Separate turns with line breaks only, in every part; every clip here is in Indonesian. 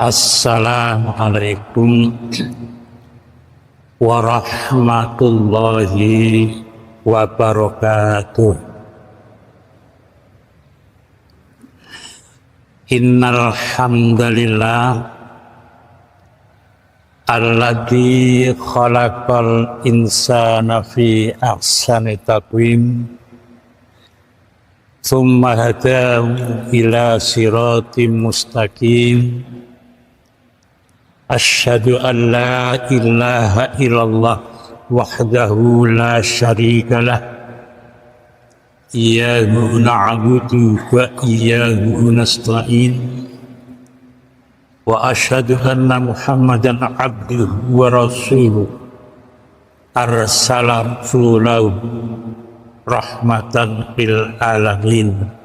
Assalamualaikum warahmatullahi wabarakatuh. Innal hamdalillah alladzi khalaqal insana fi ahsani taqwim tsumma hadahu ila siratim mustaqim. Asyhadu an la ilaha illallah wahdahu la syarika lah. Iyyahu na'budu wa iyyahu nasta'in. Wa asyhadu anna Muhammadan abduhu wa rasuluh. Arsalahu rahmatan lil alamin.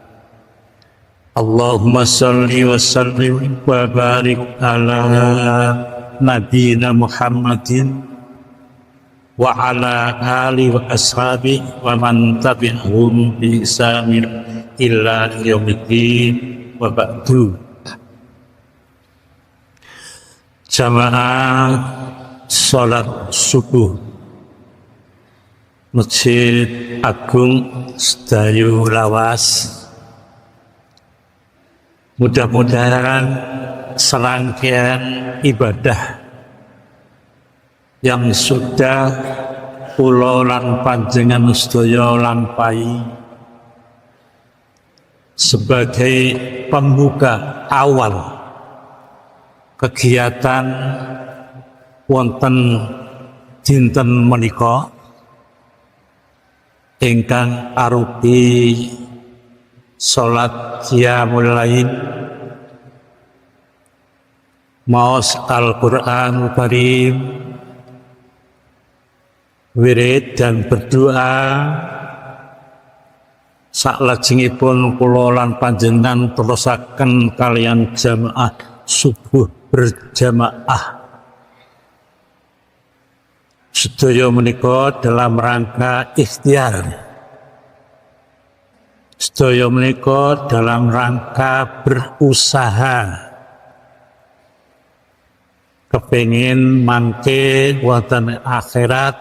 Allahumma salli wa sallim wa barik ala nabiyyina Muhammadin wa ala alihi wa ashabihi wa man tabi'ahum bi ihsanin ila yaumiddin wa ba'du. Jamaah salat subuh Masjid Agung Sedayu Lawas, mudah-mudahan serangkaian ibadah yang sudah kula lan panjenengan sedaya lampahi sebagai pembuka awal kegiatan wonten dinten menika ingkang arupi salat qiyamul lail maos Al-Qur'an Karim, wirid dan berdoa. Saklajengipun kula lan panjenengan terusaken kalian jamaah subuh berjamaah. Sedaya menika dalam rangka ikhtiar. Sedaya menika dalam rangka berusaha kepengin mangke wonten akhirat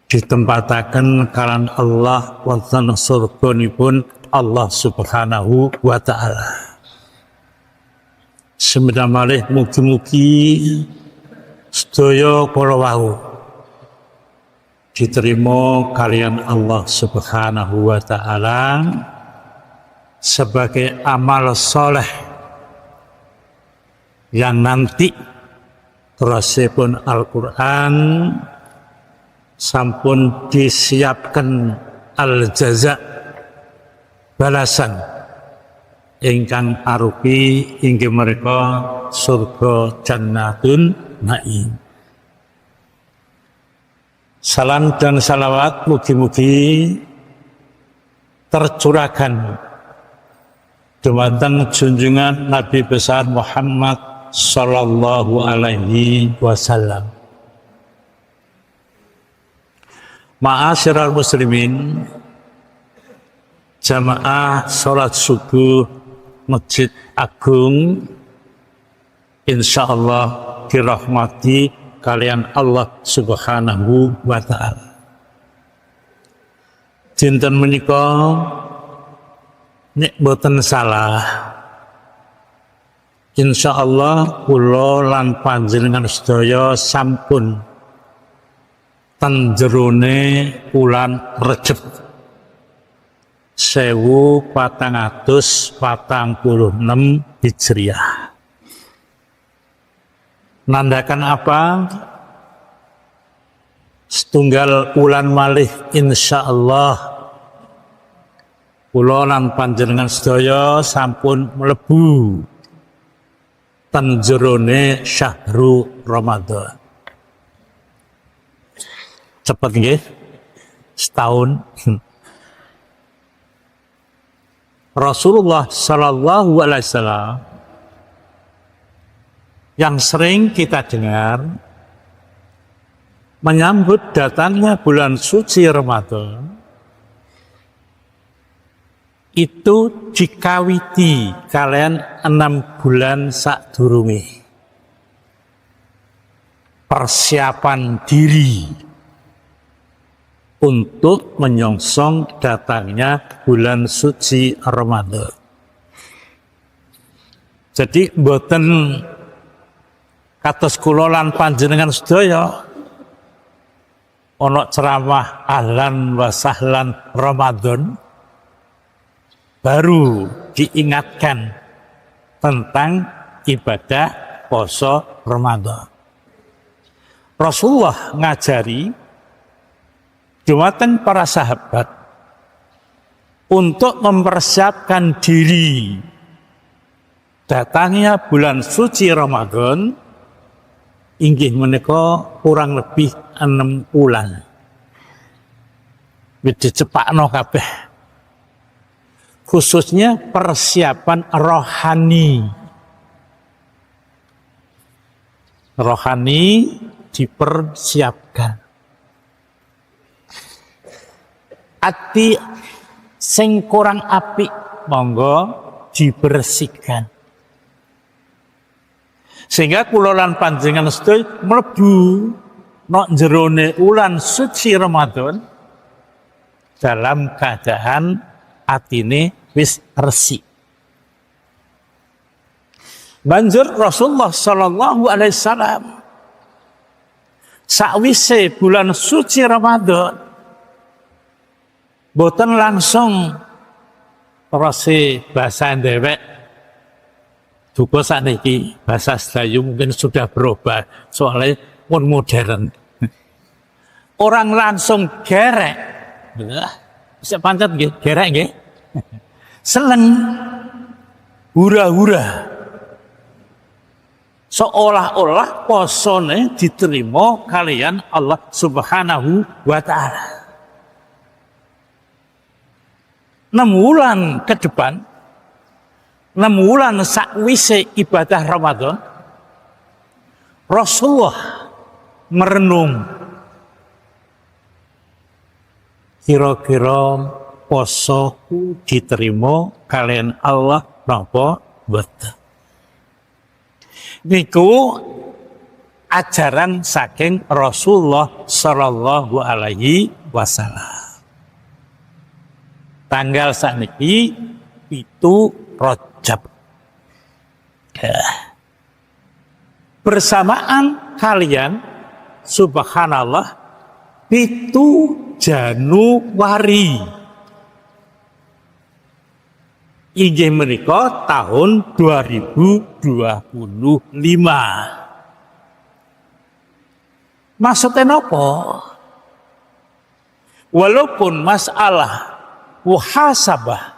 ditempataken kalan Allah wonten surganipun Allah Subhanahu wa taala. Semoga malih mugi-mugi sedaya para wau diterima kalian Allah Subhanahu wa taala sebagai amal soleh yang nanti terasipun Al-Qur'an sampun disiapkan al-jaza, balasan ingkang arupi inggih menika surga Jannatun Naim. Salam dan salawat mugi-mugi tercurahkan dumateng junjungan Nabi besar Muhammad sallallahu alaihi wasallam. Ma'asyiral muslimin, jamaah salat subuh Masjid Agung insyaallah dirahmati kalian Allah Subhanahu wa taala. Dinten menika nek boten salah insyaallah kula lan panjenengan sedaya sampun ten jerone wulan Rejeb 1446 Hijriah. Nandakan apa? Setunggal wulan malih insyaallah kula lan panjenengan sedaya sampun mlebu ten jerone syahrul Ramadan. Cepet nggih, setahun. Rasulullah sallallahu alaihi wasallam yang sering kita dengar menyambut datangnya bulan suci Ramadan itu dikawiti kalian 6 bulan sadurunge. Persiapan diri untuk menyongsong datangnya bulan suci Ramadan. Jadi mboten kados kula lan panjenengan sedaya ana ceramah ahlan wa sahlan Ramadan baru diingatkan tentang ibadah poso Ramadan. Rasulullah ngajari dumateng para sahabat untuk mempersiapkan diri datangnya bulan suci Ramadan inggih menika kurang lebih 6 bulan. Wis dicepakno kabeh. Khususnya persiapan rohani. Rohani dipersiapkan. Ati sing kurang apik monggo dibersihkan. Sehingga kula lan panjenengan sedaya mlebu nok jerone ulan suci Ramadan dalam keadaan atine wis resik. Banjur Rasulullah sallallahu alaihi wasallam sakwise bulan suci Ramadan boten langsung terose bahasa dhewek duka sakniki bahasa Selayu mungkin sudah berubah soalnya pun modern. Orang langsung gerek. Bisa pancet nggih, gerek nggih. Seneng hura-hura. Seolah-olah posone diterima kalian Allah Subhanahu wa taala. 6 bulan ke depan, 6 bulan sakwise ibadah Ramadan, Rasulullah merenung kira-kira posoku diterima kalian Allah napa boten. Niku ajaran saking Rasulullah sallallahu alaihi wasallam. Tanggal sakniki itu Rajab. Bersamaan kalian subhanallah itu Januari. Inggih menika tahun 2025. Maksudnya napa? Walaupun masalah muhasabah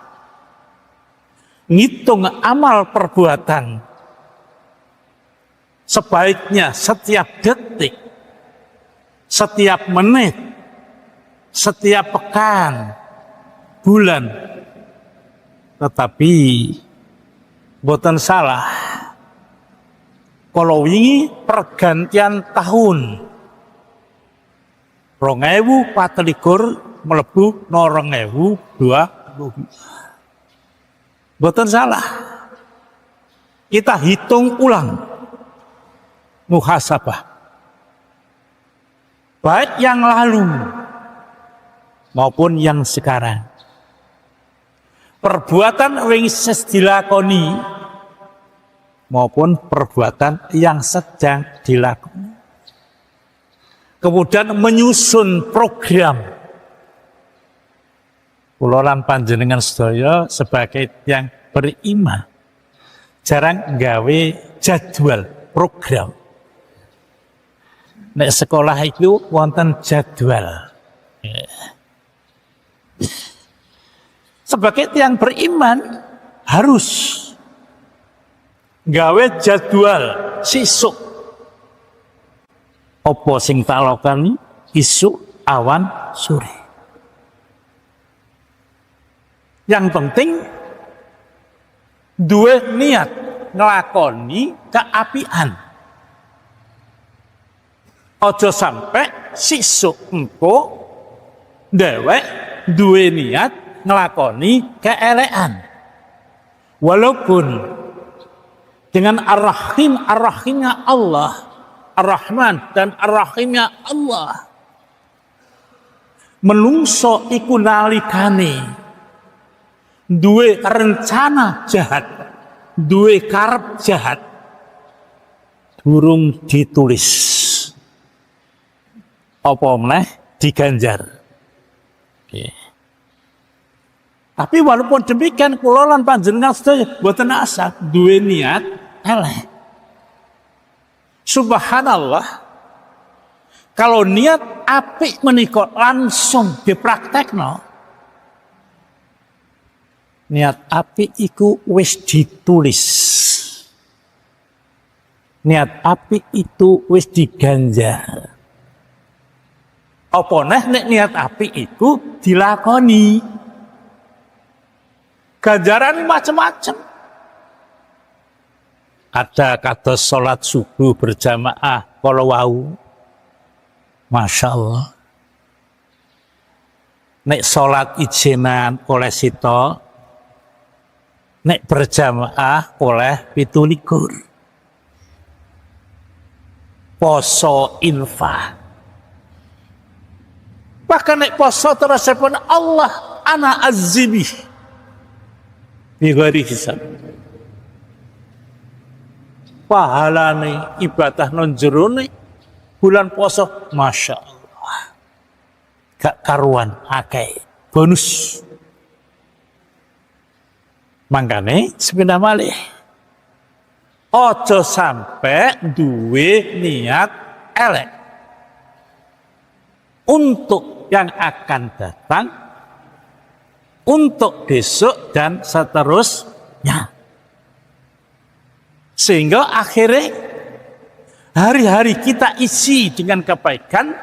ngitung amal perbuatan sebaiknya setiap detik, setiap menit, setiap pekan, bulan, tetapi boten salah kalau wingi pergantian tahun 2024 mlebu 2020. Boten salah. Kita hitung ulang muhasabah. Baik yang lalu maupun yang sekarang. Perbuatan yang dilakoni maupun perbuatan yang sedang dilakoni. Kemudian menyusun program. Kula lan panjenengan sedaya sebagai yang beriman jarang gawe jadwal program. Nek sekolah itu wonten jadwal. Sebagai yang beriman harus gawe jadwal sisuk. Apa sing tak lakoni isuk awan sore. Yang penting duwe niat nglakoni keapian. Aja sampai sisuk engko dhewek duwe niat ngelakoni keelekan. Walaupun dengan Ar-Rahim, Ar-Rahimnya Allah, Ar-Rahman dan Ar-Rahimnya Allah, menungso iku nalikane duwe rencana jahat, duwe karep jahat, durung ditulis. Apa meneh diganjar. Okay. Tapi walaupun demikian kula lan panjenengan sedaya boten asal duwe niat elek. Subhanallah, kalau niat apik menika langsung dipraktekno, niat apik iku wis ditulis. Niat apik itu wis diganjar. Apa nek niat apik iku dilakoni. Ganjaran macam-macam. Ada kados salat subuh berjamaah kalau wau. Masya Allah. Nek salat ijenan oleh sito, nek berjamaah oleh 17. Poso infak. Bahkan nek poso terus pun Allah ana azzibi. Bigari hisab. Pahalane ibadah non jerone bulan poso, masya Allah, gak karuan akeh bonus. Mangkane sepindah malih, ojo sampai duwe niat elek untuk yang akan datang, untuk besok dan seterusnya. Sehingga akhirnya hari-hari kita isi dengan kebaikan,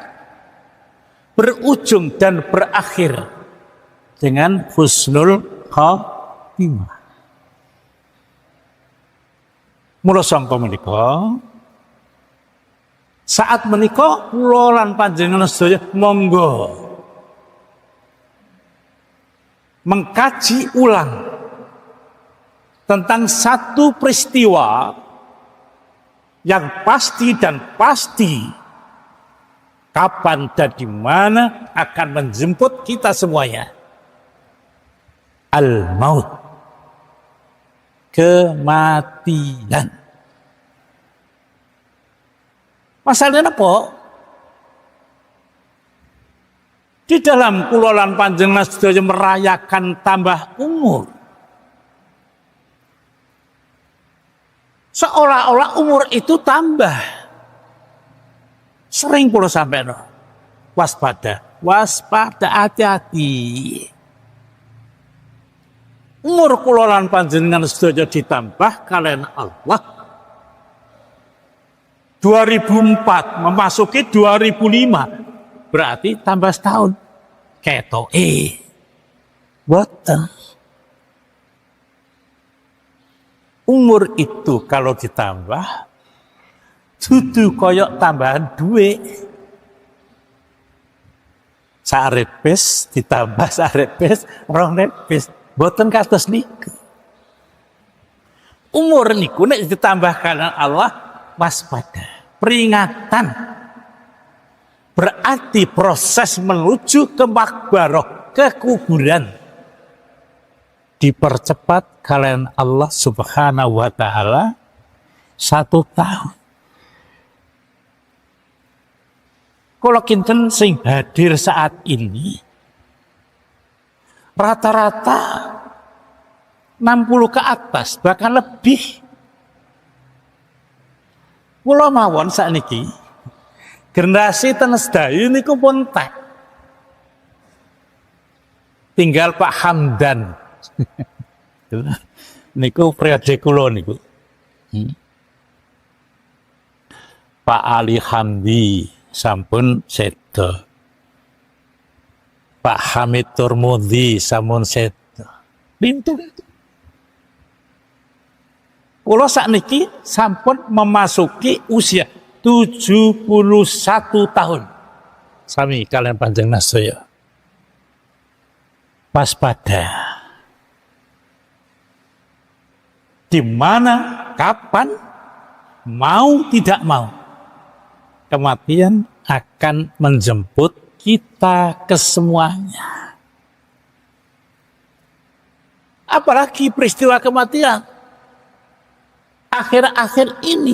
berujung dan berakhir dengan husnul khatimah. Mula sangka menika, saat menika kula lan panjenengan sedaya monggo mengkaji ulang tentang satu peristiwa yang pasti dan pasti kapan dan di mana akan menjemput kita semuanya. Al-maut, kematian. Masalahnya apa? Di dalam kula lan panjenengan sedaya merayakan tambah umur. Seolah-olah umur itu tambah. Sering kula sampeyan waspada, hati-hati. Umur kula lan panjenengan sedaya ditambah kalian Allah. 2004 memasuki 2005. Berarti tambah setahun. Ketoke. Boten. Umur itu kalau ditambah, dudu koyok tambahan duit. Sarepes ditambah sarepes, rong repes. Boten kados niku. Umur niku nek ditambah kalian Allah, waspada. Peringatan. Berarti proses menuju ke makbaroh, ke kuburan, dipercepat kalian Allah Subhanahu wa Ta'ala 1 tahun. Kalau kinten sing hadir saat ini rata-rata 60 ke atas, bahkan lebih. Kula mawon sakniki generasi tenes dayu niku pun tak. Tinggal Pak Hamdan. Niku periode kula niku. Pak Ali Hamdi sampun sedo. Pak Hamid Turmudi sampun sedo. Pintu. Kula sakniki sampun memasuki usia 71 tahun. Sami kalian panjenengan saya. waspada. Di mana, kapan, mau tidak mau, kematian akan menjemput kita kesemuanya. Apalagi peristiwa kematian akhir-akhir ini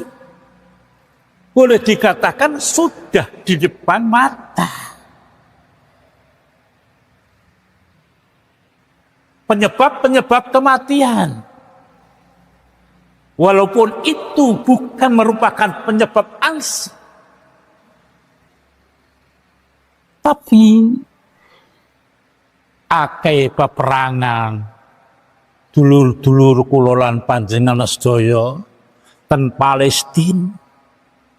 boleh dikatakan sudah di depan mata. Penyebab-penyebab kematian, walaupun itu bukan merupakan penyebab asli, tapi akeh peperangan dulur-dulur kulolan panjenengan sedaya ten Palestina,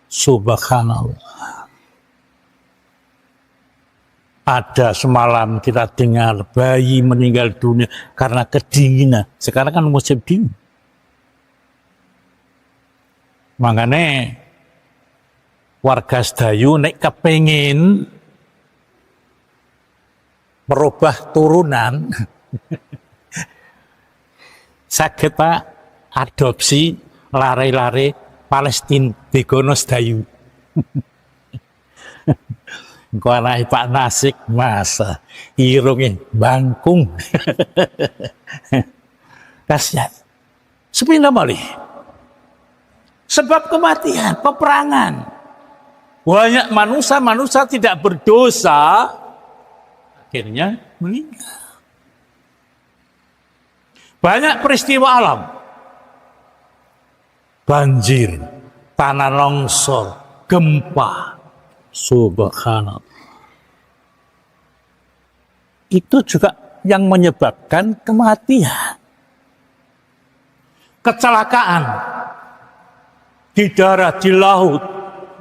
subhanallah. Ada semalam kita dengar bayi meninggal dunia karena kedinginan. Sekarang kan musim dingin. Makanya warga sedayu nek kepengin merubah turunan saged Pak adopsi lare-lare Palestina digono sedayu. Engko anake Pak Nasik masa irunge bangkung. Kasihan. Sepindah malih. Sebab kematian, peperangan. Banyak manusia tidak berdosa akhirnya meninggal. Banyak peristiwa alam. Banjir, tanah longsor, gempa. Subhanallah. Itu juga yang menyebabkan kematian. Kecelakaan di darat, di laut,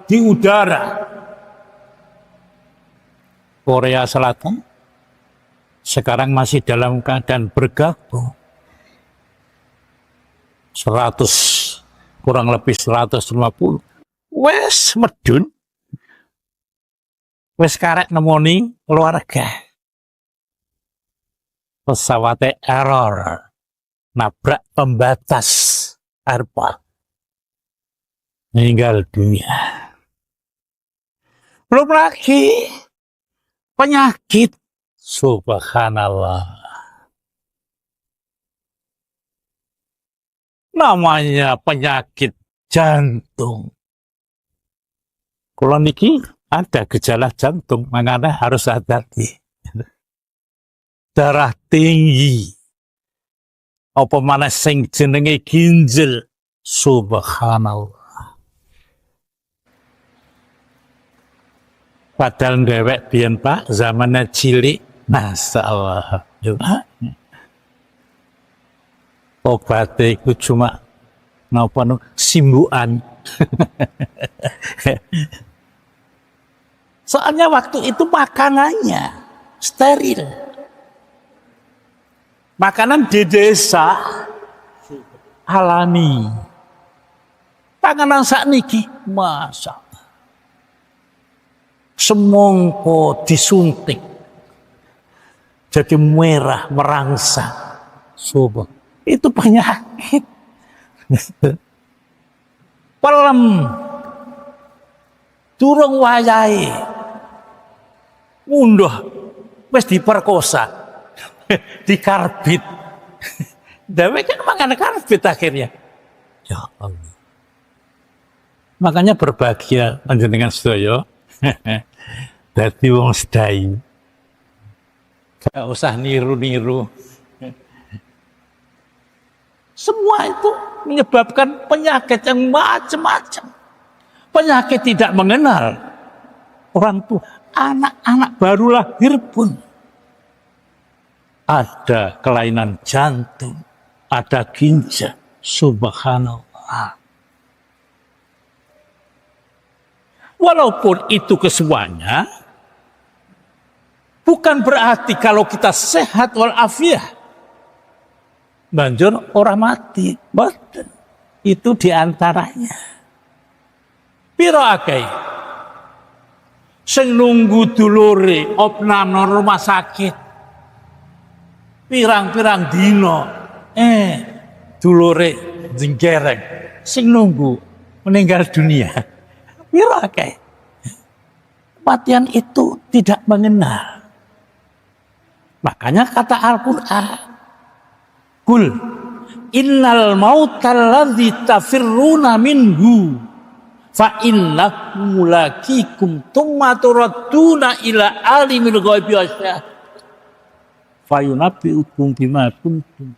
di udara. Korea Selatan sekarang masih dalam keadaan bergabung. 100, kurang lebih 150. Wes medun. Wes karek nemoni keluarga. Pesawatnya error. Nabrak pembatas airport. Meninggal dunia. Belum lagi penyakit. Subhanallah. Namanya penyakit jantung. Kalau niki ada gejala jantung, makanya harus hati-hati. Darah tinggi. Apa mana sing jenenge ginjal. Subhanallah. Padahal dewek biyen Pak, zamannya cilik, masyaallah. Obatnya itu cuma simbukan. Soalnya waktu itu makanannya steril. Makanan di desa alami. Panganan sakniki, masa semongko disuntik jadi merah merangsang. Subah. Itu penyakit. Pelem durung wayahe munduh wis diperkosa dikarbit. Dewe kan mangan karbit akhirnya. Ya Allah. Makanya berbahagia panjenengan sedaya dadi wong sedayu. Gak usah niru-niru. Semua itu menyebabkan penyakit yang macam-macam. Penyakit tidak mengenal orang tua. Anak-anak baru lahir pun ada kelainan jantung, ada ginjal. Subhanallah. Walaupun itu kesemuanya, bukan berarti kalau kita sehat walafiat banjur orang mati. Betul. Itu diantaranya. Piro akeh sing nunggu dulure opname rumah sakit pirang-pirang dino dulure jenggereng sing nunggu meninggal dunia. Pira kae. Kematian itu tidak mengenal. Makanya kata Al-Qur'an, "Qul innal mautal ladzi tafirruna minhu fa innahu mulaqikum tsumma turadduna ila alimil ghaibi wasyahadati fa yunabbiukum bima kuntum."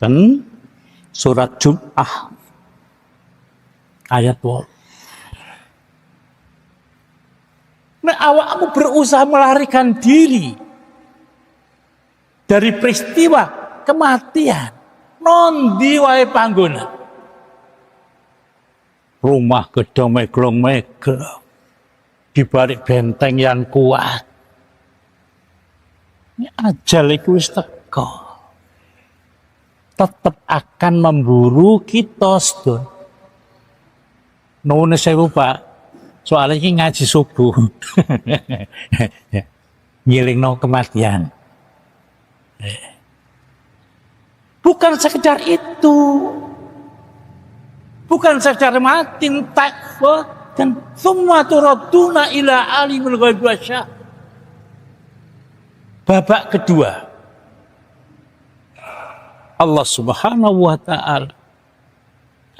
Dan surat Jum'ah ayat 2. Nah, awakmu berusaha melarikan diri dari peristiwa kematian. Nondi wae panggonan. Rumah gedung meglong-meglong di balik benteng yang kuat. Ini ajal iku wis teka. Tetap akan memburu kita sedon. Nuwun sewu Pak. Soalnya ini ngaji subuh. Ngilingno kematian. Bukan sekedar itu. Bukan sekedar mati, takwa dan semua turaduna ila alimul ghaibi wasyahadati. Babak kedua. Allah Subhanahu wa taala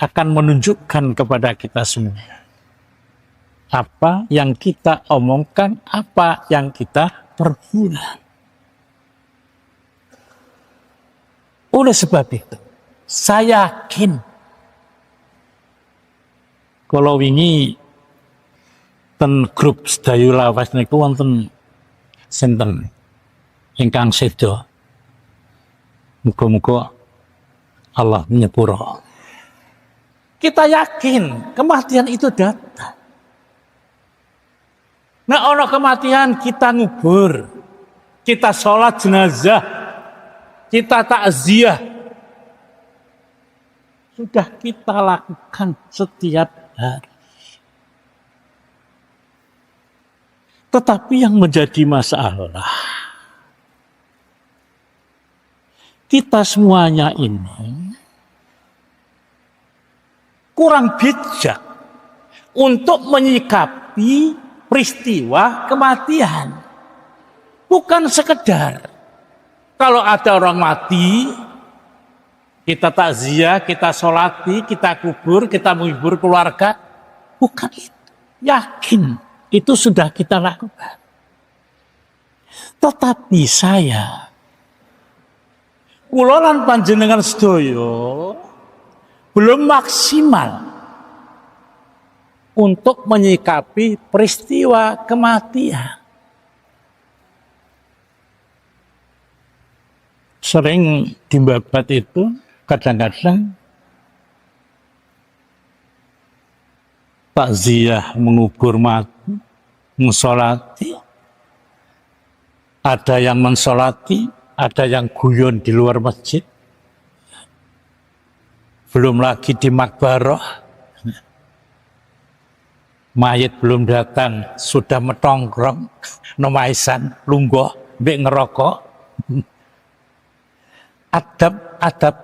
akan menunjukkan kepada kita semua apa yang kita omongkan, apa yang kita perbuat. Oleh sebab itu, saya yakin kalau ini ten grup sedayu lawas niku wonten sinten ingkang sedo. Muga-muga Allah menyepuro. Kita yakin kematian itu datang. Nah, ono kematian kita ngubur, kita sholat jenazah, kita takziah. Sudah kita lakukan setiap hari. Tetapi yang menjadi masalah, kita semuanya ini kurang bijak untuk menyikapi peristiwa kematian. Bukan sekedar kalau ada orang mati, kita takziah, kita sholati, kita kubur, kita menghibur keluarga. Bukan itu. Yakin itu sudah kita lakukan. Tetapi saya, kula lan panjenengan sedaya belum maksimal untuk menyikapi peristiwa kematian. Sering dimbabat itu kadang-kadang takziah mengubur mati, mensolati, ada yang mensolati, ada yang guyon di luar masjid, belum lagi di makbaroh. Mayit belum datang, sudah metongkrong, nomaisan, lungguh, mbek ngerokok. Adab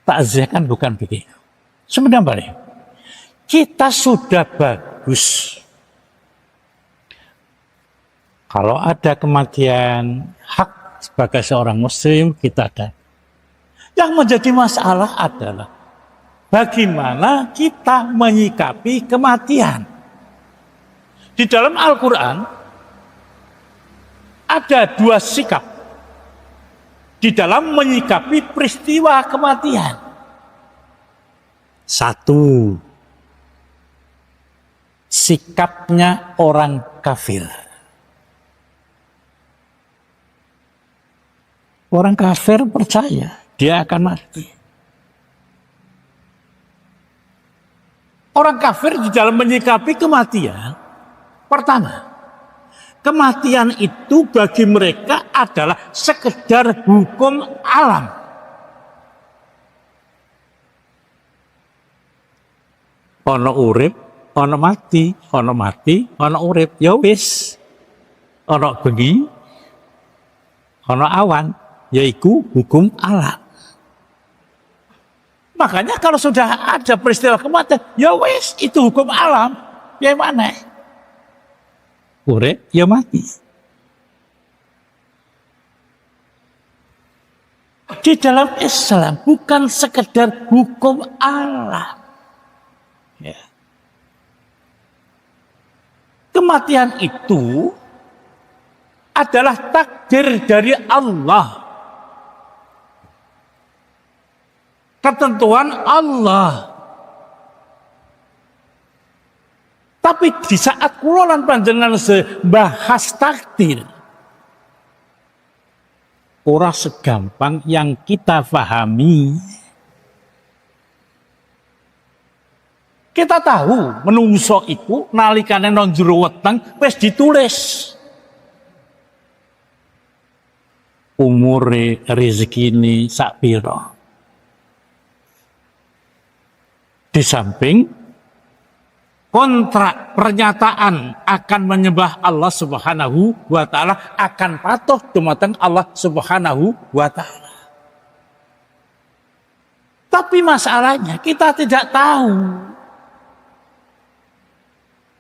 takziah kan bukan begitu. Sebenarnya kita sudah bagus. Kalau ada kematian, hak sebagai seorang muslim kita ada. Yang menjadi masalah adalah bagaimana kita menyikapi kematian. Di dalam Al-Quran ada dua sikap di dalam menyikapi peristiwa kematian. Satu, sikapnya orang kafir. Orang kafir percaya dia akan mati. Orang kafir di dalam menyikapi kematian, pertama, kematian itu bagi mereka adalah sekedar hukum alam. Ono urip, ono mati, ono urip, ya wis. Ono bengi, Ono awan, yaitu hukum alam. Makanya kalau sudah ada peristiwa kematian, ya wes itu hukum alam. Ya mana? Urip ya mati. Di dalam Islam bukan sekedar hukum alam. Ya. Kematian itu adalah takdir dari Allah. Ketentuan Allah. Tapi di saat kula lan panjenengan bahas takdir, ora segampang yang kita pahami. Kita tahu menungso iku nalikane nang jero weteng wis ditulis umure rezekine sak pira. Di samping kontrak pernyataan akan menyembah Allah Subhanahu wa taala, akan patuh dumateng Allah Subhanahu wa taala. Tapi masalahnya kita tidak tahu.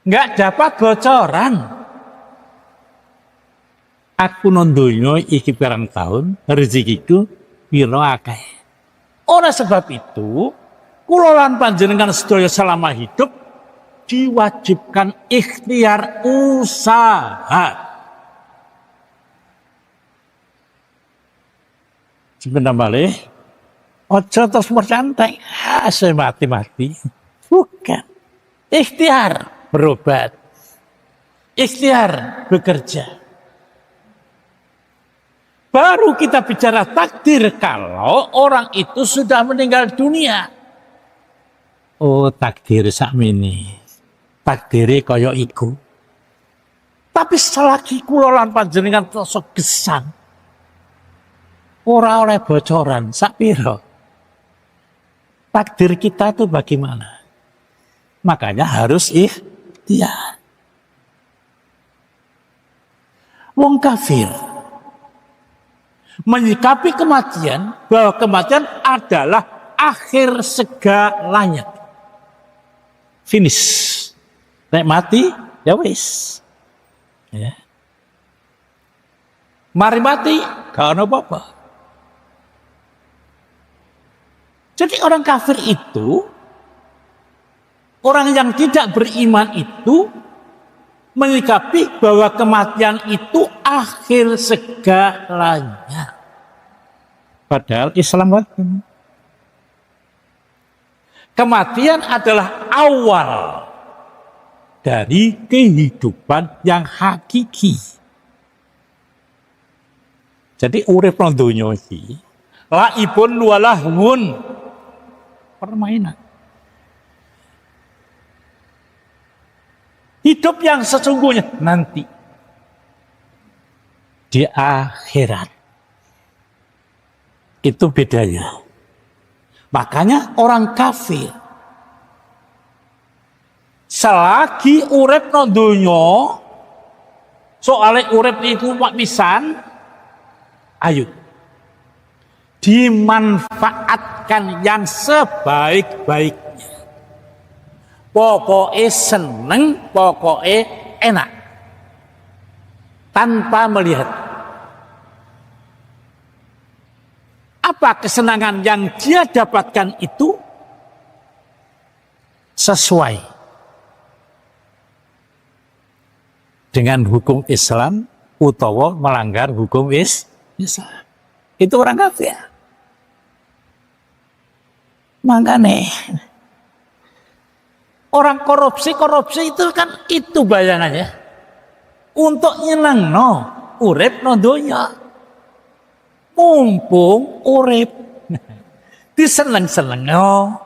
Enggak dapat bocoran. Aku nondonya iki pirang tahun, rezekiku pira akeh. Oleh sebab itu, kula lan panjenengan sedaya selama hidup diwajibkan ikhtiar usaha. Sebentar balik, ojo terus bersantai, saya mati-mati. Bukan. Ikhtiar berobat. Ikhtiar bekerja. Baru kita bicara takdir kalau orang itu sudah meninggal dunia. Oh, takdir sakmene. Takdire kaya iku. Tapi selagi kula lan panjenengan terus gesang, ora oleh bocoran sak pira. Takdir kita itu bagaimana? Makanya harus ikhtiar. Wong kafir menyikapi kematian bahwa kematian adalah akhir segalanya. Finish. Nek mati, ya wis. Ya. Mari mati, gak ada apa-apa. Jadi orang kafir itu, orang yang tidak beriman itu, menyikapi bahwa kematian itu akhir segalanya. Padahal Islam kematian adalah awal dari kehidupan yang hakiki. Jadi urip nang donya iki laibun walahun, permainan. Hidup yang sesungguhnya nanti di akhirat. Itu bedanya. Makanya orang kafir selagi urip nang donya, soale urip iku wak pisan, ayo dimanfaatkan yang sebaik-baiknya. Pokoknya seneng, pokoknya enak, tanpa melihat apa kesenangan yang dia dapatkan itu sesuai dengan hukum Islam utawa melanggar hukum Islam. Itu orang kafir. Makanya orang korupsi itu kan itu bayangannya untuk nyenengno urip no donya. Mumpung urip diseneng-senengno,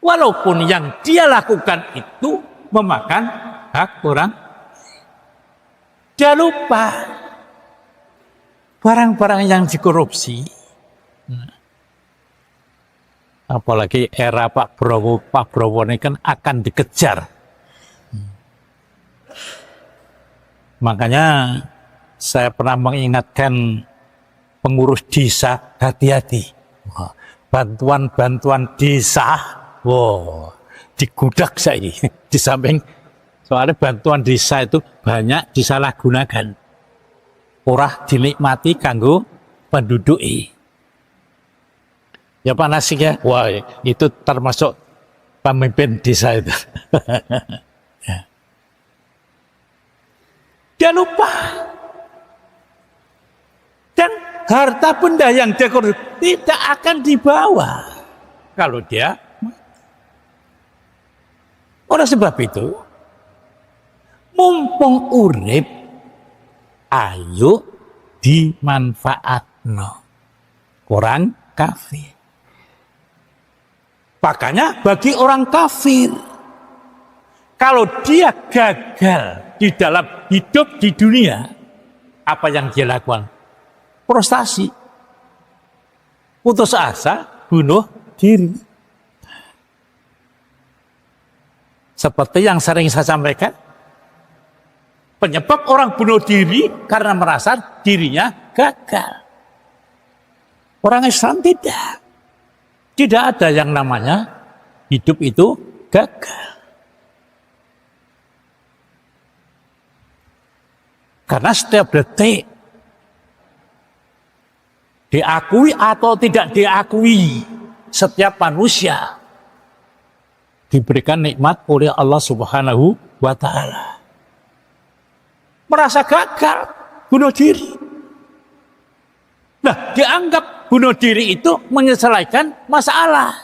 walaupun yang dia lakukan itu memakan hak orang. Jangan lupa barang-barang yang dikorupsi, apalagi era Pak Prabowo ini kan akan dikejar. Makanya saya pernah mengingatkan pengurus desa, hati-hati. Wah, bantuan-bantuan desa, wow, digudak saya di samping. Soalnya bantuan desa itu banyak disalahgunakan. Ora dinikmati kanggo penduduk. Ya Pak Nasik ya, wah itu termasuk pemimpin desa itu. Ya. Dia lupa. Dan harta benda yang dia korupsi tidak akan dibawa kalau dia. Oleh sebab itu, mumpung urip, ayo dimanfaatno. Orang kafir. Makanya bagi orang kafir, kalau dia gagal di dalam hidup di dunia, apa yang dia lakukan? Frustasi, putus asa, bunuh diri. Seperti yang sering saya sampaikan, penyebab orang bunuh diri karena merasa dirinya gagal. Orang Islam tidak. Tidak ada yang namanya hidup itu gagal. Karena setiap detik diakui atau tidak diakui, setiap manusia diberikan nikmat oleh Allah Subhanahu wa Ta'ala. Merasa gagal, bunuh diri. Nah, dianggap bunuh diri itu menyelesaikan masalah.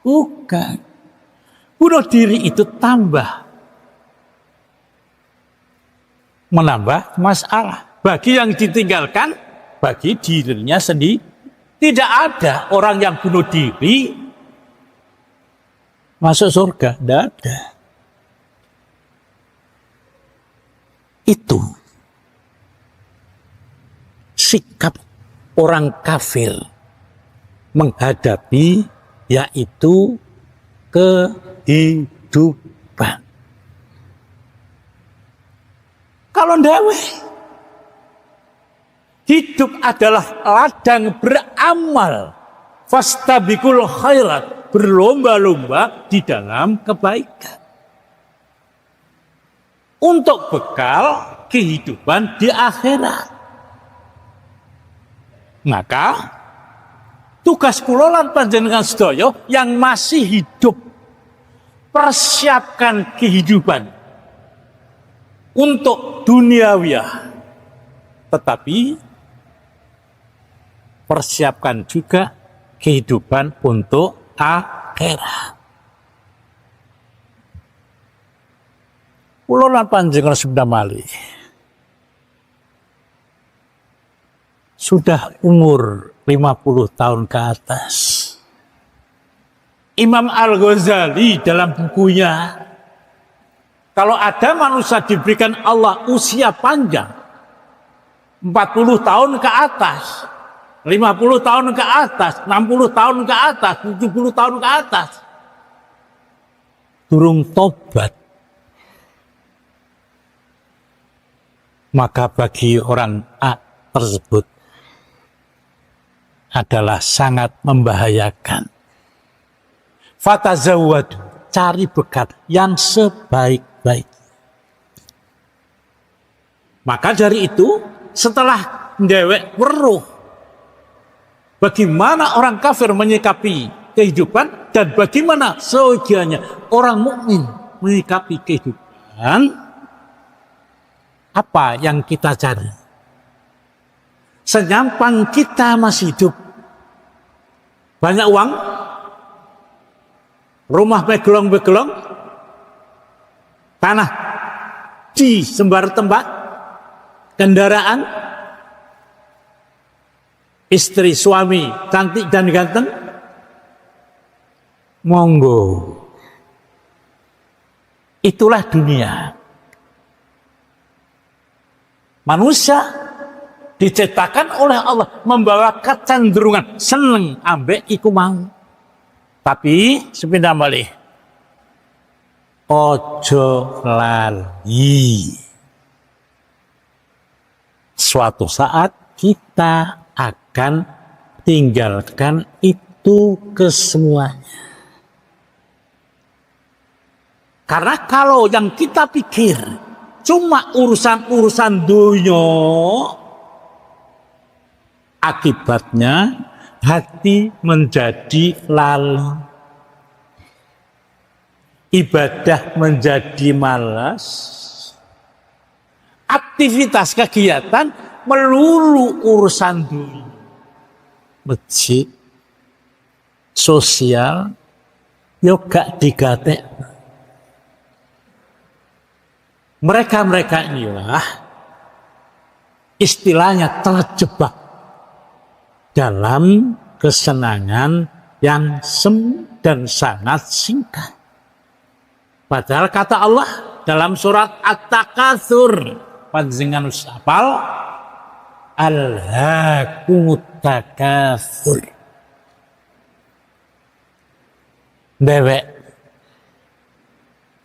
Bukan. Bunuh diri itu menambah masalah. Bagi yang ditinggalkan, bagi dirinya sendiri. Tidak ada orang yang bunuh diri masuk surga. Tidak ada. Itu sikap orang kafir menghadapi yaitu kehidupan. Kalau ndawe, hidup adalah ladang beramal, fastabiqul khairat, berlomba-lomba di dalam kebaikan. Untuk bekal kehidupan di akhirat. Maka tugas kula lan panjenengan sedaya yang masih hidup, persiapkan kehidupan untuk duniawiyah, tetapi persiapkan juga kehidupan untuk akhirat. Kula lan panjenengan sudah malih, sudah umur 50 tahun ke atas. Imam Al-Ghazali dalam bukunya, kalau ada manusia diberikan Allah usia panjang, 40 tahun ke atas, 50 tahun ke atas, 60 tahun ke atas, 70 tahun ke atas, durung tobat, maka bagi orang A tersebut adalah sangat membahayakan. Fatazawwadu, cari bekal yang sebaik-baik. Maka dari itu, setelah dewek weruh bagaimana orang kafir menyikapi kehidupan dan bagaimana seyogianya orang mukmin menyikapi kehidupan, apa yang kita cari? Senyampang kita masih hidup, banyak uang, rumah begelong-begelong, tanah di sembar tempat, kendaraan, istri suami cantik dan ganteng, monggo, itulah dunia. Manusia diciptakan oleh Allah membawa kecenderungan seneng ambek iku mau. Tapi sepindah malih, ojo lali suatu saat kita akan tinggalkan itu kesemuanya. Karena kalau yang kita pikir cuma urusan-urusan dunia, akibatnya hati menjadi lalai, ibadah menjadi malas, aktivitas kegiatan melulu urusan dunia, masjid, sosial, yoga digatek. Mereka-mereka inilah istilahnya terjebak dalam kesenangan yang semu dan sangat singkat. Padahal kata Allah dalam surat At-Takatsur, panjenengan hafal, alhaakumut takatsur. Dewek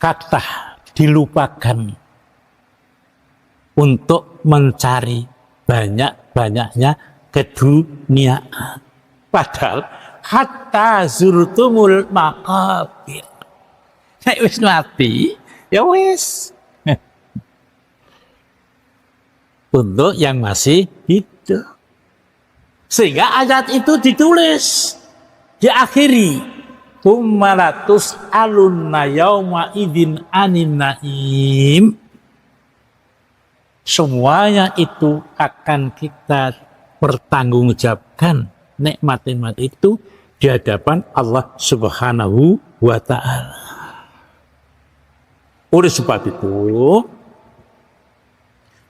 kata dilupakan untuk mencari banyak-banyaknya keduniaan. Padahal hatta zurtumul maqabir. Nek wis mati, ya wis. Untuk yang masih hidup. Sehingga ayat itu ditulis, diakhiri, "Tsumma alunna yauma idzin anin naim." Semuanya itu akan kita pertanggungjawabkan nikmat-nikmat itu di hadapan Allah Subhanahu wa Ta'ala. Oleh sebab itu,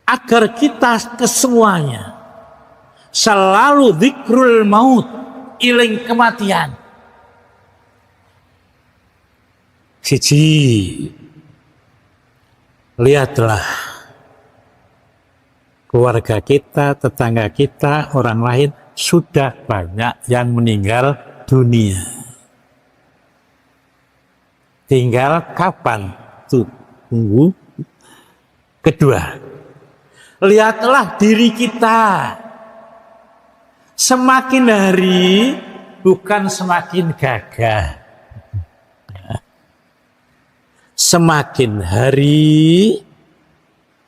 agar kita kesemuanya selalu dzikrul maut, iling kematian. Siji, lihatlah keluarga kita, tetangga kita, orang lain sudah banyak yang meninggal dunia. Tinggal kapan? Tunggu. Kedua, lihatlah diri kita. Semakin hari bukan semakin gagah. Semakin hari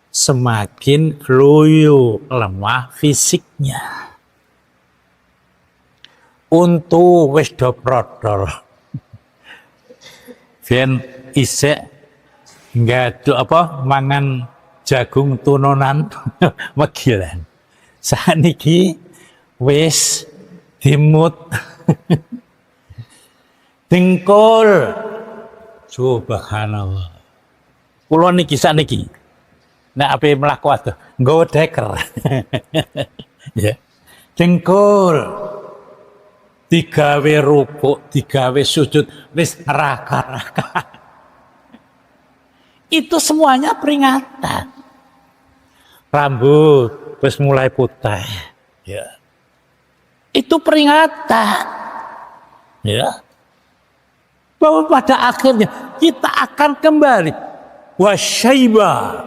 semakin loyo, lemah fisiknya. Untuk wis do prodol. Ben isek nggak mangan jagung tunonan megilan. Saniki wis dimut dengkul. Subhanallah. Kula niki saniki nek ape mlaku adoh nggawa deker. Ya. Dengkul digawe rukuk, digawe sujud, wis raka-raka. Itu semuanya peringatan. Rambut wis mulai putih. Ya. Itu peringatan. Ya. Bahwa pada akhirnya kita akan kembali wasyaiba.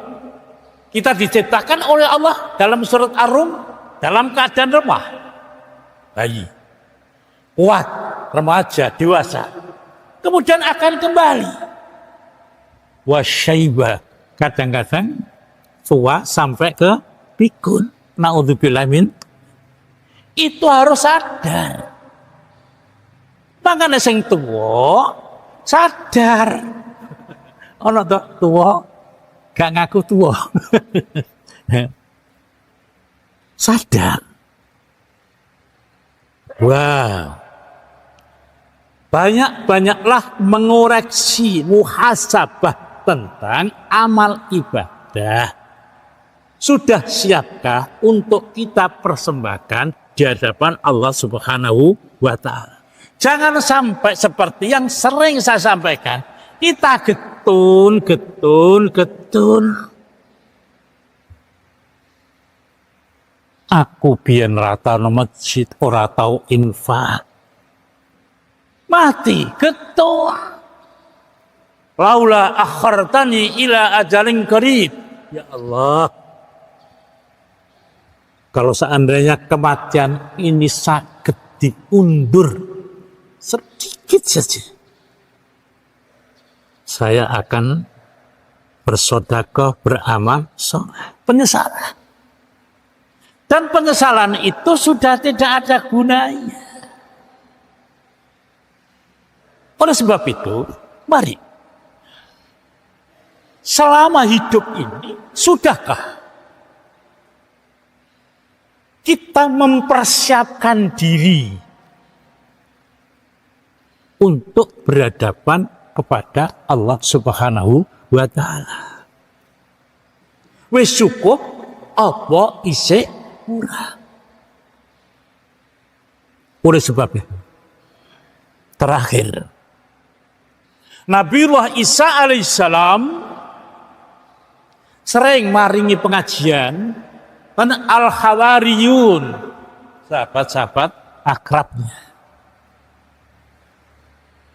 Kita diciptakan oleh Allah dalam surat Ar-Rum dalam keadaan lemah, bayi, kuat, remaja, dewasa. Kemudian akan kembali wasyaiba, kadang-kadang tua sampai ke pikun. Naudzubillah min. Itu harus sadar. Makanya sing tua sadar. Ono to tua gak ngaku tua. Sadar. Wow. Banyak-banyaklah mengoreksi, muhasabah tentang amal ibadah. Sudah siapkah untuk kita persembahkan di hadapan Allah Subhanahu wa Ta'ala? Jangan sampai seperti yang sering saya sampaikan, kita getun. Aku biyen rata no masjid, ora tau infak. Mati getun. Laula akhartani ila ajalin qarib. Ya Allah. Kalau seandainya kematian ini sakit diundur sedikit saja, saya akan bersedekah, beramal soleh. Penyesalan. Dan penyesalan itu sudah tidak ada gunanya. Oleh sebab itu, mari. Selama hidup ini, sudahkah kita mempersiapkan diri untuk berhadapan kepada Allah Subhanahu wa Ta'ala? Wis cukup apa isih kurang? Oleh sebab itu, terakhir, Nabiullah Isa alaihissalam sering maringi pengajian al-Hawariyun, sahabat-sahabat akrabnya.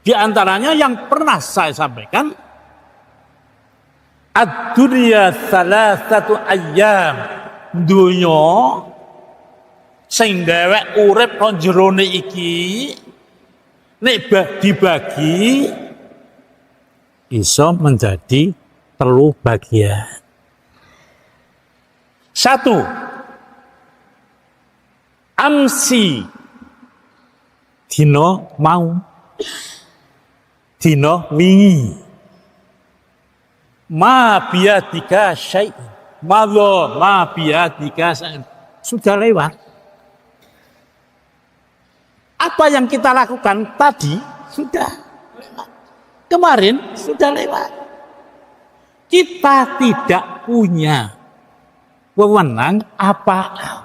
Di antaranya yang pernah saya sampaikan, ad-dunya salasatu ayyam, dunya sing dhewek urip nang jerone iki nek dibagi iso menjadi 3 bagian. 1, amsi, dino mau, dino wingi, ma biadika syai', ma biadika syai', sudah lewat. Apa yang kita lakukan tadi sudah lewat. Kemarin sudah lewat. Kita tidak punya wewenang apa-apa.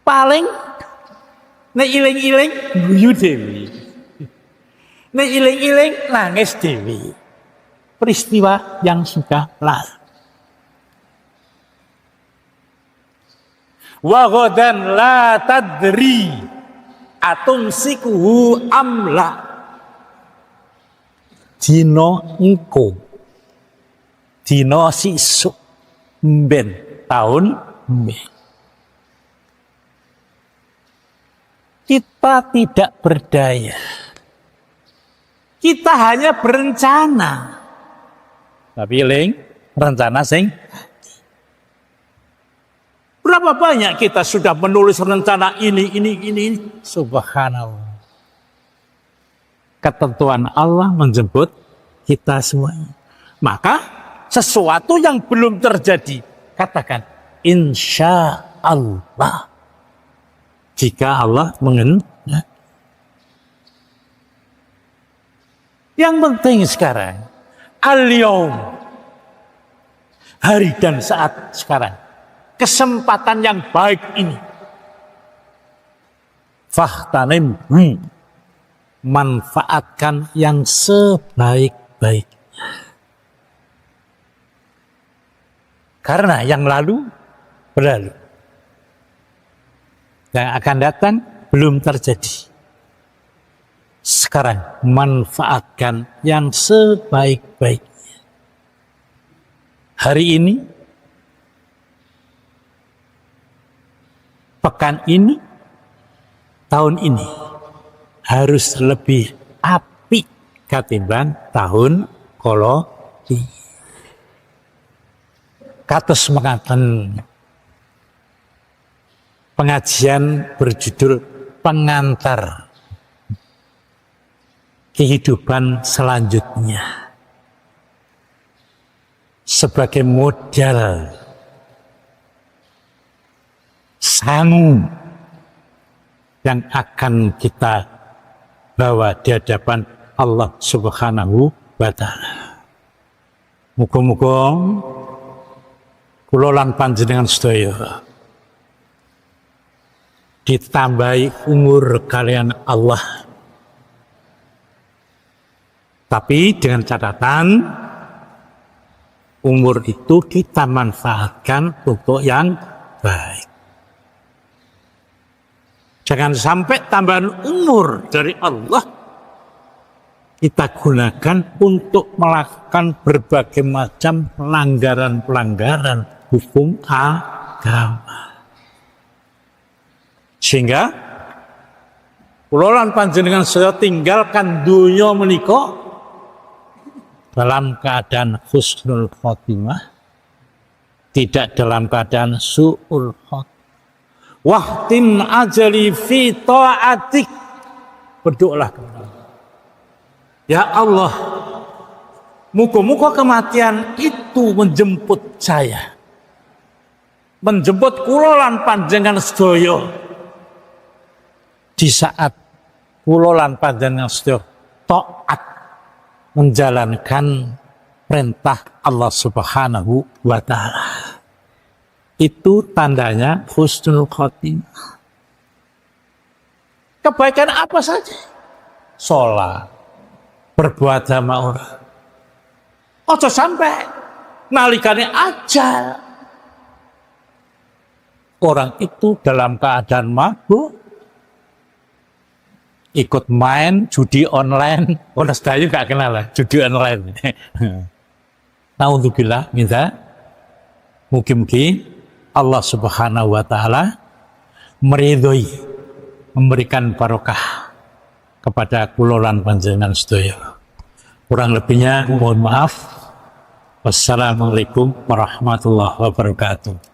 Paling nek iling-iling guyu dewi. Nek iling-iling nangis dewi. Peristiwa yang sudah lalu. Wa ghadan la tadri atumsikuhu amla. Dino engko, dino sisuk, mben tahun mben. Kita tidak berdaya. Kita hanya berencana. Tapi eling rencana sing. Berapa banyak kita sudah menulis rencana ini. Subhanallah. Ketentuan Allah menjemput kita semuanya. Maka sesuatu yang belum terjadi, katakan insya Allah. Jika Allah mengendaki. Yang penting sekarang, al-yaum, hari dan saat sekarang, kesempatan yang baik ini, faghtanim, manfaatkan yang sebaik-baiknya. Karena yang lalu berlalu. Yang akan datang belum terjadi. Sekarang manfaatkan yang sebaik-baiknya. Hari ini, pekan ini, tahun ini harus lebih apik katimbang tahun kala kados mekaten pengajian berjudul pengantar kehidupan selanjutnya sebagai modal sangu yang akan kita bawa di hadapan Allah Subhanahu wa Ta'ala. Muga-muga kula lan panjenengan sedaya ditambahi umur kalian Allah. Tapi dengan catatan umur itu kita manfaatkan untuk yang baik. Jangan sampai tambahan umur dari Allah kita gunakan untuk melakukan berbagai macam pelanggaran-pelanggaran hukum agama. agama. Sehingga kula lan panjenengan saya tinggalkan dunya menika dalam keadaan husnul khotimah, tidak dalam keadaan su'ul khotimah. Wahtim ajali fi ta'atik, berdoalah kepada Allah. Ya Allah, muga-muga kematian itu menjemput saya, menjemput kula lan panjenengan sedaya di saat kula lan panjenengan sedaya taat menjalankan perintah Allah Subhanahu wa taala. Itu tandanya husnul khotimah. Kebaikan apa saja, sholat, berbuat sama orang, ojo sampai nalikane ajal orang itu dalam keadaan mabuk, ikut main judi online. Orang sedaya gak kenal lah judi online. Naudzubillah, minta mugi-mugi Allah Subhanahu wa taala meridhoi, memberikan barokah kepada kula lan panjenengan sedaya. Kurang lebihnya mohon maaf. Wassalamualaikum warahmatullahi wabarakatuh.